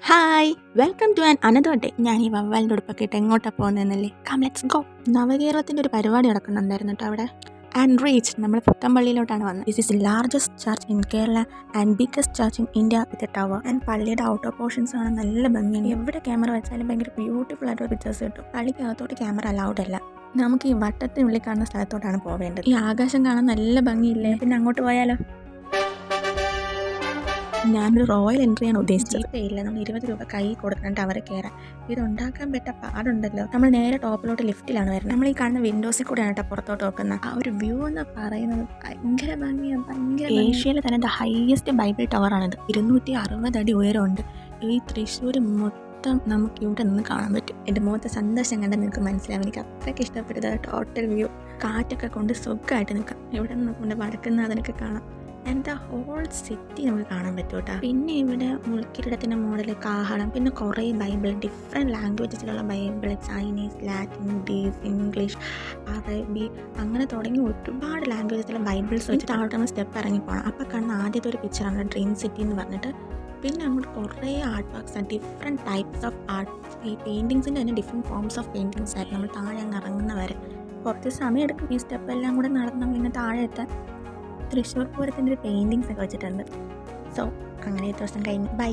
Hi welcome to another day. ഞാൻ ഈ വവ്വാലിൻ്റെ ഉടുപ്പൊക്കെ ഇട്ട് എങ്ങോട്ടാണ് പോകുന്നതെന്നല്ലേ? Come let's go. നവകേരളത്തിൻ്റെ ഒരു പരിപാടി നടക്കുന്നുണ്ടായിരുന്നു കേട്ടോ അവിടെ. ആൻഡ് റീച്ച് നമ്മൾ പുത്തമ്പള്ളിയിലോട്ടാണ് വന്നത്. This is the largest church in Kerala and biggest church in India with a tower. And പള്ളിയുടെ ഔട്ടർ പോർഷൻസ് ആണ് നല്ല ഭംഗിയാണ്. എവിടെ ക്യാമറ വെച്ചാലും ഭയങ്കര ബ്യൂട്ടിഫുൾ ആയിട്ടുള്ള പിക്ചേഴ്സ് കിട്ടും. പള്ളിക്കകത്തോട്ട് ക്യാമറ അലൗഡ് അല്ല. നമുക്ക് ഈ വട്ടത്തിനുള്ളിൽ കാണുന്ന സ്ഥലത്തോട്ടാണ് പോവേണ്ടത്. ഈ ആകാശം കാണാൻ നല്ല ഭംഗിയില്ലേ? പിന്നെ അങ്ങോട്ട് പോയാലോ? ഞാനൊരു റോയൽ എൻട്രിയാണ് ഉദ്ദേശിച്ചത്. ഇല്ല, നമ്മൾ 20 രൂപ കൈ കൊടുക്കണം ടവറിൽ കയറാൻ. ഇത് ഉണ്ടാക്കാൻ പറ്റ പാടുണ്ടല്ലോ. നമ്മൾ നേരെ ടോപ്പിലോട്ട് ലിഫ്റ്റിലാണ് വരുന്നത്. നമ്മൾ ഈ കാണുന്ന വിൻഡോസിൽ കൂടെയാണ് കേട്ടോ പുറത്തോട്ട് നോക്കുന്നത്. ആ ഒരു വ്യൂ എന്ന് പറയുന്നത് ഭയങ്കര ഭംഗിയാണ്. ഭയങ്കര ഏഷ്യയിലെ തന്നെ ദ ഹയസ്റ്റ് ബൈബിൾ ടവറാണിത്. 260 അടി ഉയരമുണ്ട്. ഈ തൃശ്ശൂർ മൊത്തം നമുക്ക് ഇവിടെ നിന്ന് കാണാൻ പറ്റും. എൻ്റെ മുഖത്തെ സന്തോഷം കണ്ടാൽ നിങ്ങൾക്ക് മനസ്സിലാവും. എനിക്ക് അത്രയ്ക്ക് ഇഷ്ടപ്പെട്ടത് ടോട്ടൽ വ്യൂ. കാറ്റൊക്കെ കൊണ്ട് സുഖമായിട്ട് നിൽക്കാം. ഇവിടെ നിന്ന് വടക്കുന്ന അതിനൊക്കെ കാണാം. ആൻഡ് ഹോൾ സിറ്റി നമുക്ക് കാണാൻ പറ്റും കേട്ടോ. പിന്നെ ഇവിടെ മുൾക്കിരീടത്തിൻ്റെ മോഡൽ, കാഹളം, പിന്നെ കുറേ ബൈബിൾ, ഡിഫറെൻറ്റ് ലാംഗ്വേജസിലുള്ള Bible, Chinese, Latin, Greek, English, അറബി, അങ്ങനെ തുടങ്ങി ഒരുപാട് ലാംഗ്വേജസിലുള്ള ബൈബിൾസ് വെച്ചിട്ട് അവിടെ നമ്മൾ സ്റ്റെപ്പ് ഇറങ്ങി പോകണം. അപ്പോൾ കാണുന്ന ആദ്യത്തെ ഒരു പിക്ചറാണ് ഡ്രീം സിറ്റി എന്ന് പറഞ്ഞിട്ട്. പിന്നെ അങ്ങോട്ട് കുറേ art works, different types of art. ഈ പെയിൻറ്റിങ്സിൻ്റെ തന്നെ ഡിഫറെൻറ്റ് ഫോംസ് ഓഫ് പെയിൻറ്റിങ്സ് ആയിരുന്നു. നമ്മൾ താഴെ അങ്ങ് ഇറങ്ങുന്നവരെ കുറച്ച് സമയം എടുക്കും ഈ സ്റ്റെപ്പ് എല്ലാം കൂടെ നടന്ന് പിന്നെ താഴെ എത്താൻ. തൃശ്ശൂർ പൂരത്തിൻ്റെ ഒരു പെയിൻറ്റിങ്സ് ഒക്കെ വെച്ചിട്ടുണ്ട്. സോ അങ്ങനെ ഒരു ദിവസം കഴിഞ്ഞു. ബൈ.